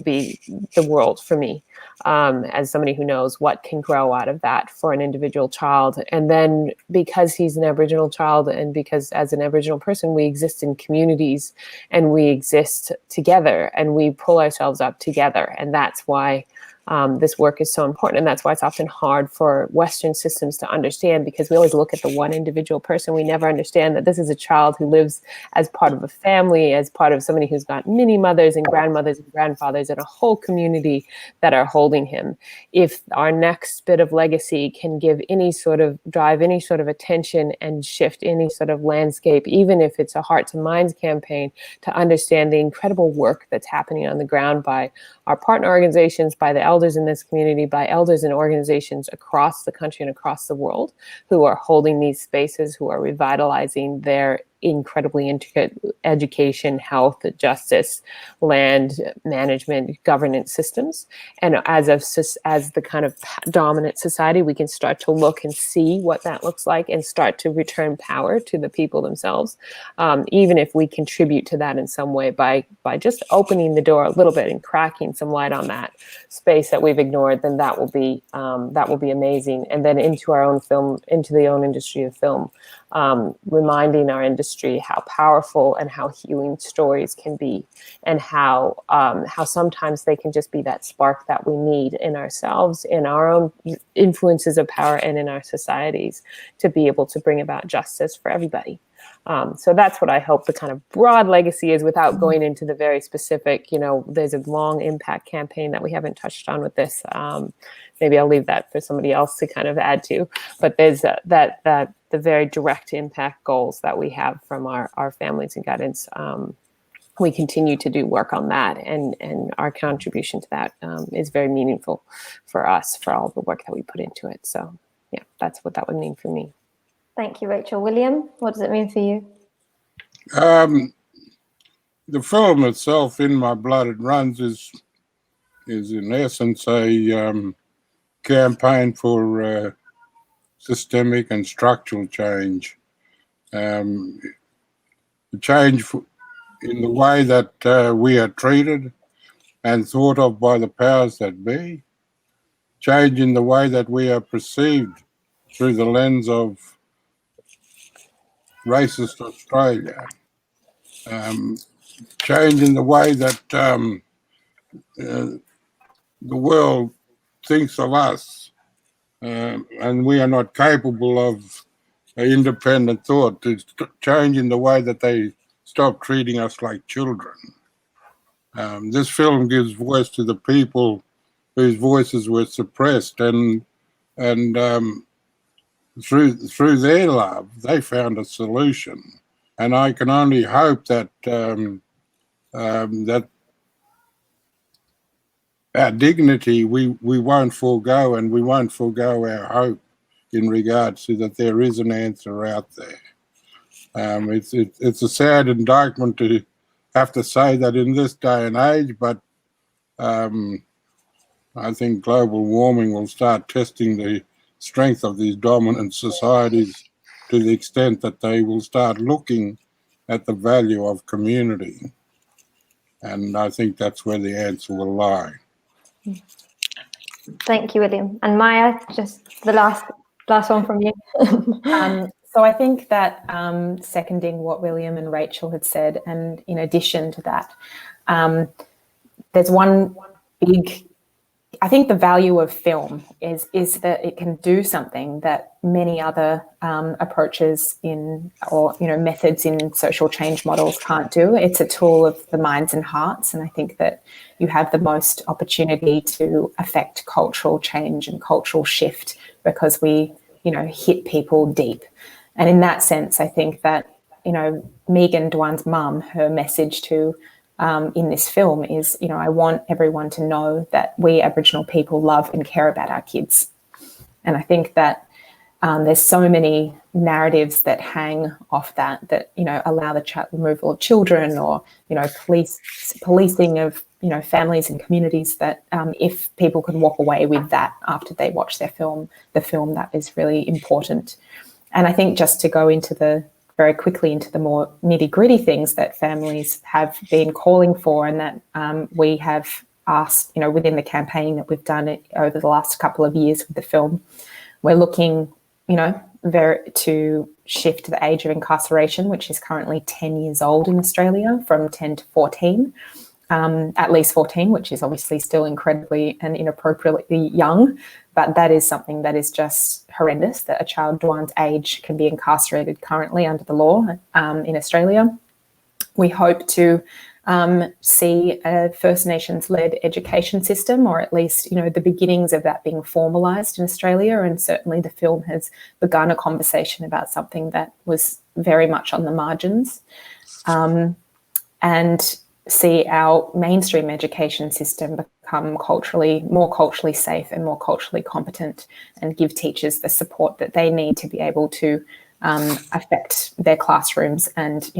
be the world for me, as somebody who knows what can grow out of that for an individual child. And then because he's an Aboriginal child, and because as an Aboriginal person, we exist in communities and we exist together and we pull ourselves up together. And that's why this work is so important. And that's why it's often hard for Western systems to understand, because we always look at the one individual person. We never understand that this is a child who lives as part of a family, as part of somebody who's got many mothers and grandmothers and grandfathers and a whole community that are holding him. If our next bit of legacy can drive any sort of attention and shift any sort of landscape, even if it's a Hearts and Minds campaign, to understand the incredible work that's happening on the ground by our partner organizations, by the elders in this community, by elders and organizations across the country and across the world who are holding these spaces, who are revitalizing their incredibly intricate education, health, justice, land management, governance systems. And as the kind of dominant society, we can start to look and see what that looks like and start to return power to the people themselves, even if we contribute to that in some way by just opening the door a little bit and cracking some light on that space that we've ignored. Then that will be amazing. And then into our own film, into the own industry of film, reminding our industry how powerful and how healing stories can be, and how sometimes they can just be that spark that we need in ourselves, in our own influences of power, and in our societies to be able to bring about justice for everybody. So that's what I hope the kind of broad legacy is, without going into the very specific. There's a long impact campaign that we haven't touched on with this. Maybe I'll leave that for somebody else to kind of add to. But there's the very direct impact goals that we have from our families and guidance we continue to do work on that, and our contribution to that is very meaningful for us, for all the work that we put into it. So yeah, that's what that would mean for me. Thank you, Rachel. William, what does it mean for you? The film itself, In My Blood It Runs, is in essence a campaign for systemic and structural change. Change in the way that we are treated and thought of by the powers that be. Change in the way that we are perceived through the lens of racist Australia. Change in the way that the world thinks of us, and we are not capable of independent thought. To change in the way that they stop treating us like children. This film gives voice to the people whose voices were suppressed, and through their love, they found a solution. And I can only hope that that our dignity we won't forego, and we won't forego our hope in regards to that there is an answer out there. It's a sad indictment to have to say that in this day and age, but I think global warming will start testing the strength of these dominant societies to the extent that they will start looking at the value of community. And I think that's where the answer will lie. Thank you, William. And Maya, just the last one from you. So I think that seconding what William and Rachel had said, and in addition to that, there's one big, I think the value of film is that it can do something that many other approaches methods in social change models can't do. It's a tool of the minds and hearts, and I think that you have the most opportunity to affect cultural change and cultural shift because we, hit people deep. And in that sense, I think that, Megan Dwan's mum, her message to in this film is, I want everyone to know that we Aboriginal people love and care about our kids. And I think that there's so many narratives that hang off that, allow the removal of children or, policing of, families and communities that if people can walk away with that after they watch the film, that is really important. And I think just to go very quickly into the more nitty-gritty things that families have been calling for, and that we have asked, within the campaign that we've done over the last couple of years with the film, we're looking, to shift the age of incarceration, which is currently 10 years old in Australia, from 10 to 14, at least 14, which is obviously still incredibly and inappropriately young. But that is something that is just horrendous, that a child Dwan's age can be incarcerated currently under the law in Australia. We hope to see a First Nations-led education system, or at least, the beginnings of that being formalised in Australia. And certainly the film has begun a conversation about something that was very much on the margins. And see our mainstream education system become more culturally safe and more culturally competent, and give teachers the support that they need to be able to affect their classrooms. And,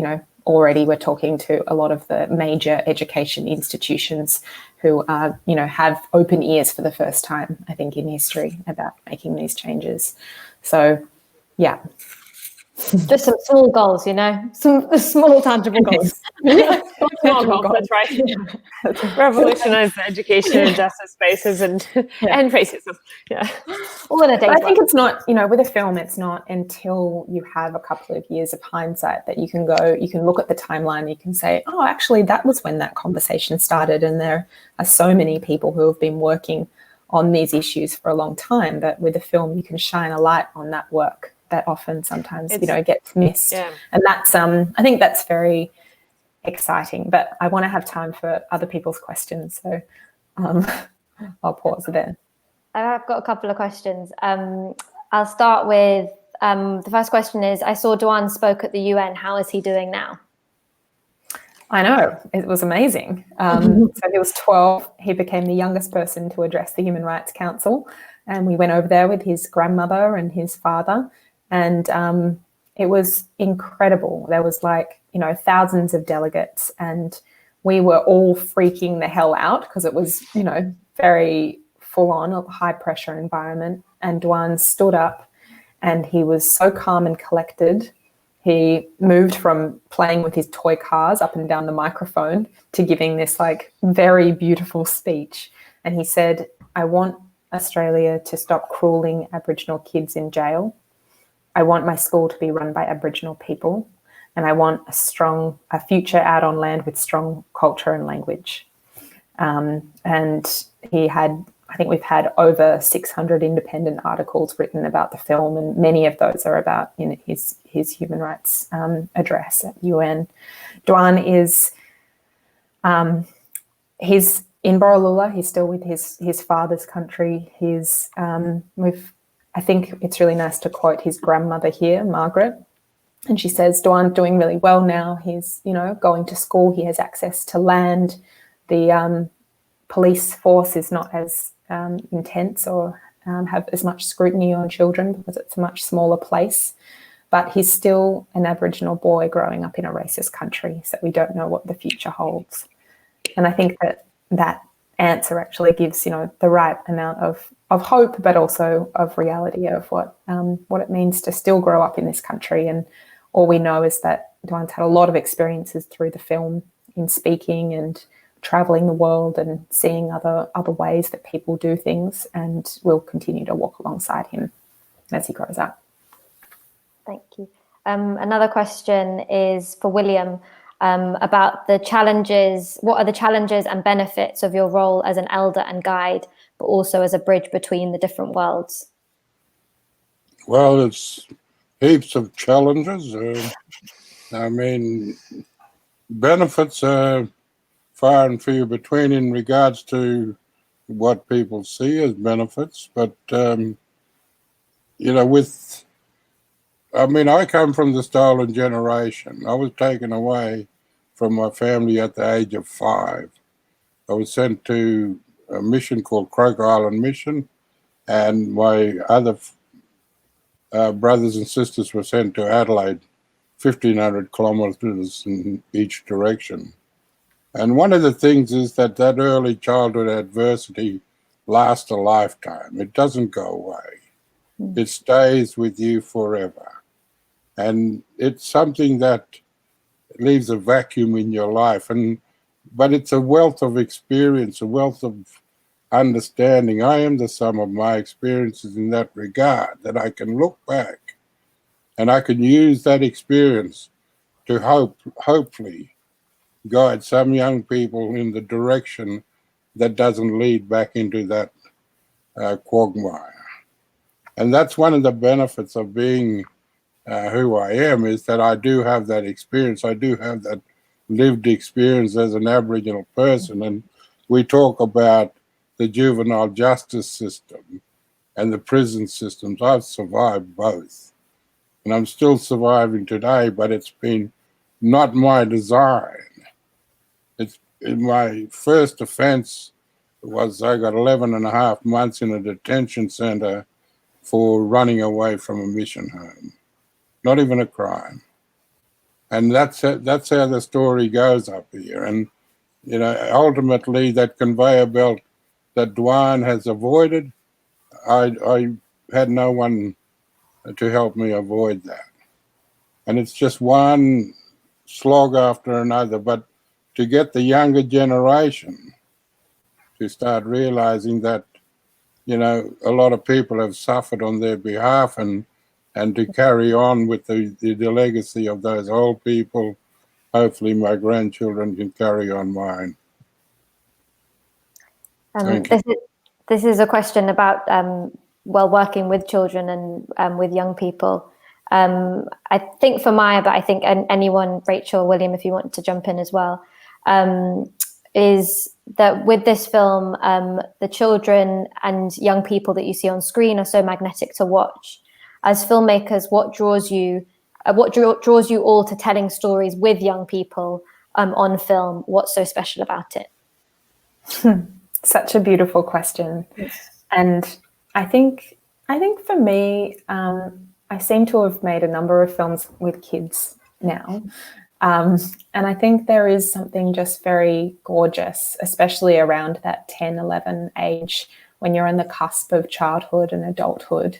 already we're talking to a lot of the major education institutions who are, have open ears for the first time, I think, in history about making these changes. So, yeah. Just some small goals, some small tangible goals. Small goals, that's right. Revolutionize the education and justice spaces and racism. Yeah. All in a day. I think it's not, with a film, it's not until you have a couple of years of hindsight that you can look at the timeline, you can say, oh, actually, that was when that conversation started. And there are so many people who have been working on these issues for a long time, that with a film, you can shine a light on that work that often sometimes gets missed. Yeah. And that's I think that's very exciting, but I want to have time for other people's questions, so I'll pause there. I've got a couple of questions. I'll start with the first question is, I saw Dwan spoke at the UN. How is he doing now? I know, it was amazing. So he was 12. He became the youngest person to address the Human Rights Council. And we went over there with his grandmother and his father. And it was incredible. There was thousands of delegates, and we were all freaking the hell out because it was, very full on, a high pressure environment. And Dwan stood up and he was so calm and collected. He moved from playing with his toy cars up and down the microphone to giving this very beautiful speech. And he said, I want Australia to stop crueling Aboriginal kids in jail. I want my school to be run by Aboriginal people. And I want a future out on land with strong culture and language. And he had, I think we've had over 600 independent articles written about the film, and many of those are about his human rights address at UN. Dwan is, he's in Borroloola. He's still with his father's country. I think it's really nice to quote his grandmother here, Margaret, and she says, Dwan's doing really well now. He's, going to school. He has access to land. The police force is not as intense or have as much scrutiny on children because it's a much smaller place. But he's still an Aboriginal boy growing up in a racist country, so we don't know what the future holds. And I think that answer actually gives, the right amount of hope, but also of reality of what it means to still grow up in this country. And all we know is that Dwan's had a lot of experiences through the film in speaking and traveling the world and seeing other ways that people do things, and we'll continue to walk alongside him as he grows up. Thank you. Another question is for William about the challenges. What are the challenges and benefits of your role as an elder and guide, but also as a bridge between the different worlds? Well, it's heaps of challenges. Benefits are far and few between in regards to what people see as benefits. But, I come from the stolen generation. I was taken away from my family at the age of 5. I was sent to a mission called Croke Island Mission, and my other brothers and sisters were sent to Adelaide, 1,500 kilometres in each direction. And one of the things is that early childhood adversity lasts a lifetime. It doesn't go away. It stays with you forever. And it's something that leaves a vacuum in your life. But it's a wealth of experience, a wealth of understanding. I am the sum of my experiences in that regard, that I can look back and I can use that experience to hopefully guide some young people in the direction that doesn't lead back into that quagmire. And that's one of the benefits of being who I am, is that I do have that experience. I do have that lived experience as an Aboriginal person. And we talk about the juvenile justice system and the prison systems. I've survived both. And I'm still surviving today, but it's been not my design. My first offence was I got 11 and a half months in a detention centre for running away from a mission home. Not even a crime. And that's how the story goes up here. And, ultimately that conveyor belt that Dwan has avoided, I had no one to help me avoid that. And it's just one slog after another. But to get the younger generation to start realizing that, a lot of people have suffered on their behalf, and to carry on with the legacy of those old people, hopefully my grandchildren can carry on mine. This is a question about working with children and with young people. I think for Maya, but I think anyone, Rachel, William, if you want to jump in as well, is that with this film, the children and young people that you see on screen are so magnetic to watch. As filmmakers, what draws you all to telling stories with young people on film? What's so special about it? Such a beautiful question. And I think for me, I seem to have made a number of films with kids now. And I think there is something just very gorgeous, especially around that 10, 11 age, when you're on the cusp of childhood and adulthood.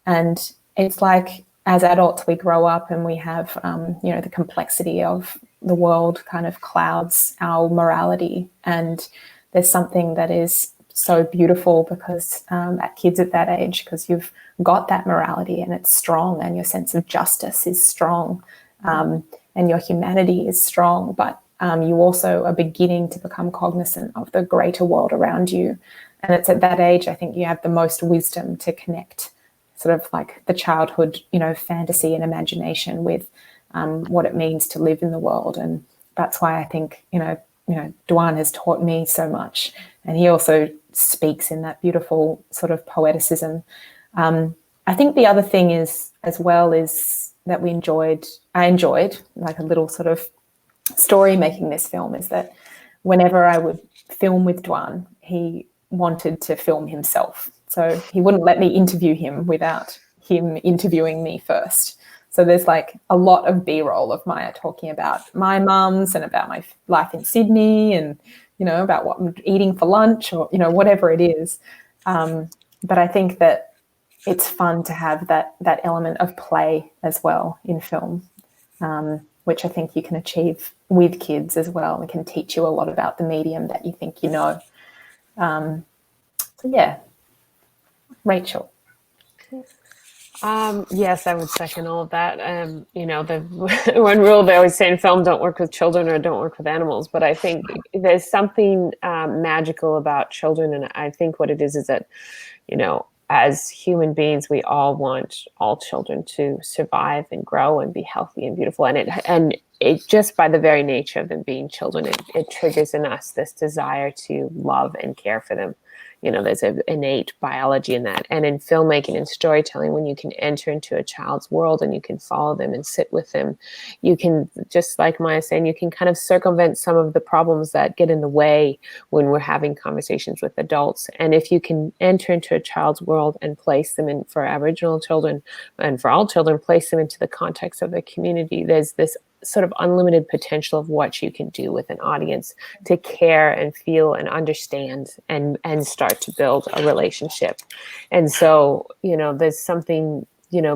And it's like, as adults, we grow up and we have, the complexity of the world kind of clouds our morality. And there's something that is so beautiful because at kids at that age, because you've got that morality and it's strong, and your sense of justice is strong, and your humanity is strong, but you also are beginning to become cognizant of the greater world around you. And it's at that age, I think, you have the most wisdom to connect sort of like the childhood, fantasy and imagination with what it means to live in the world. And that's why I think, Dwan has taught me so much. And he also speaks in that beautiful sort of poeticism. I think the other thing is that I enjoyed like a little sort of story making this film, is that whenever I would film with Dwan, he wanted to film himself. So he wouldn't let me interview him without him interviewing me first. So there's like a lot of B-roll of Maya talking about my mums and about my life in Sydney and, about what I'm eating for lunch or, whatever it is. But I think that it's fun to have that element of play as well in film, which I think you can achieve with kids as well. It can teach you a lot about the medium that you think you know. So yeah, Rachel. Yes, I would second all of that. The one rule they always say in film: don't work with children or don't work with animals. But I think there's something magical about children, and I think what it is that, as human beings, we all want all children to survive and grow and be healthy and beautiful. And it just by the very nature of them being children, it triggers in us this desire to love and care for them. There's an innate biology in that. And in filmmaking and storytelling, when you can enter into a child's world and you can follow them and sit with them, you can, just like Maya's saying, you can kind of circumvent some of the problems that get in the way when we're having conversations with adults. And if you can enter into a child's world and place them in, for Aboriginal children and for all children, place them into the context of the community, there's this sort of unlimited potential of what you can do with an audience to care and feel and understand and start to build a relationship. And so, there's something,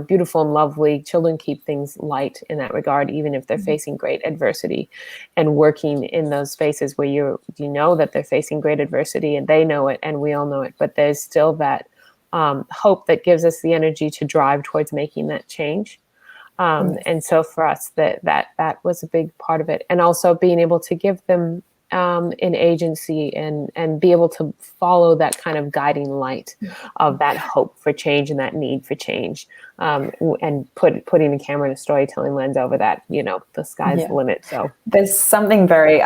beautiful and lovely. Children keep things light in that regard, even if they're facing great adversity, and working in those spaces where you know that they're facing great adversity and they know it and we all know it, but there's still that hope that gives us the energy to drive towards making that change. And so for us, that was a big part of it. And also being able to give them an agency and be able to follow that kind of guiding light of that hope for change and that need for change, and putting the camera in a storytelling lens over that, the sky's the limit. So there's something very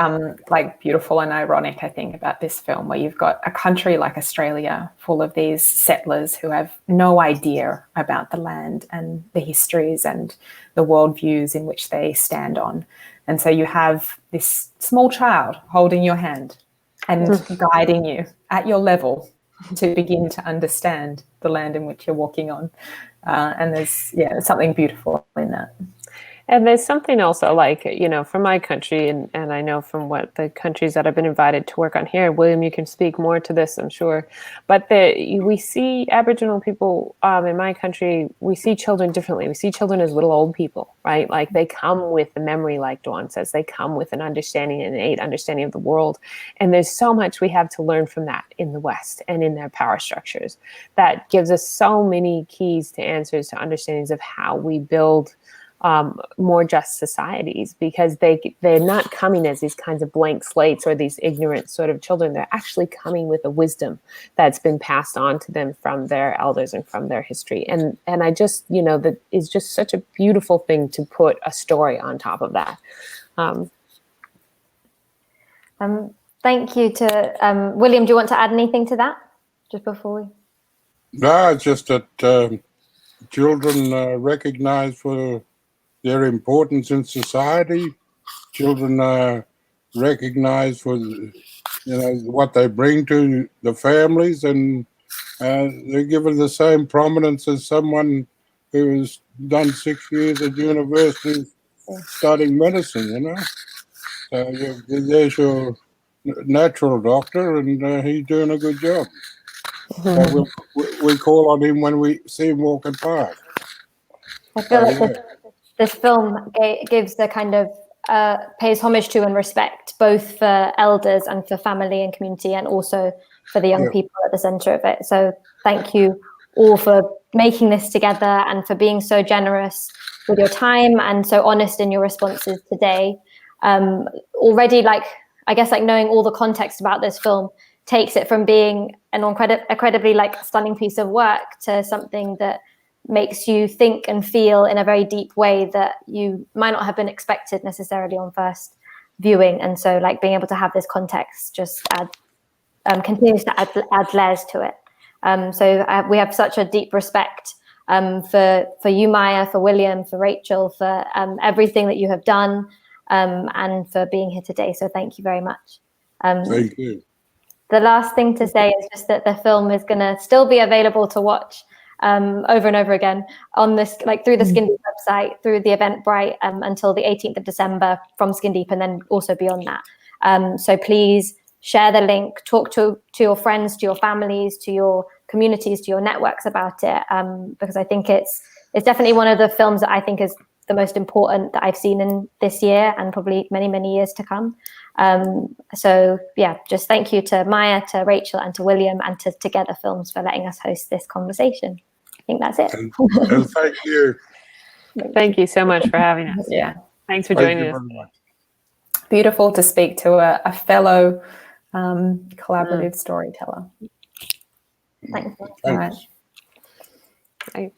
beautiful and ironic, I think, about this film, where you've got a country like Australia full of these settlers who have no idea about the land and the histories and the worldviews in which they stand on. And so you have this small child holding your hand and guiding you at your level to begin to understand the land in which you're walking on. And there's something beautiful in that. And there's something also from my country, and I know from what the countries that I've been invited to work on here, William, you can speak more to this, I'm sure, but we see Aboriginal people in my country, we see children differently. We see children as little old people, right? Like they come with the memory, like Dawn says, they come with an understanding, an innate understanding of the world. And there's so much we have to learn from that in the West and in their power structures that gives us so many keys to answers to understandings of how we build more just societies, because they're not coming as these kinds of blank slates or these ignorant sort of children. They're actually coming with a wisdom that's been passed on to them from their elders and from their history. And I just, that is just such a beautiful thing to put a story on top of that. Thank you to William. Do you want to add anything to that just before we? No, it's just that children recognize for their importance in society children are recognised for what they bring to the families, and they're given the same prominence as someone who's done 6 years at university studying medicine. So there's your natural doctor, and he's doing a good job. So we call on him when we see him walking past. I feel like this film gives the kind of pays homage to and respect both for elders and for family and community, and also for the young people at the centre of it. So thank you all for making this together and for being so generous with your time and so honest in your responses today. Already, I guess knowing all the context about this film takes it from being an incredibly stunning piece of work to something that makes you think and feel in a very deep way that you might not have been expected necessarily on first viewing. And so being able to have this context just continues to add layers to it. So we have such a deep respect for you, Maya, for William, for Rachel, for everything that you have done, and for being here today. So thank you very much. Thank you. The last thing to say is just that the film is going to still be available to watch over and over again on this, through the Skin Deep website, through the Eventbrite, until the 18th of December from Skin Deep, and then also beyond that. So please share the link, talk to your friends, to your families, to your communities, to your networks about it, because I think it's definitely one of the films that I think is the most important that I've seen in this year and probably many, many years to come. So yeah, just thank you to Maya, to Rachel, and to William, and to Together Films for letting us host this conversation. I think that's it. And thank you. Thank you so much for having us. Yeah. Thanks for Thank joining you us. very much. Beautiful to speak to a fellow collaborative storyteller. Thanks. All right. Bye.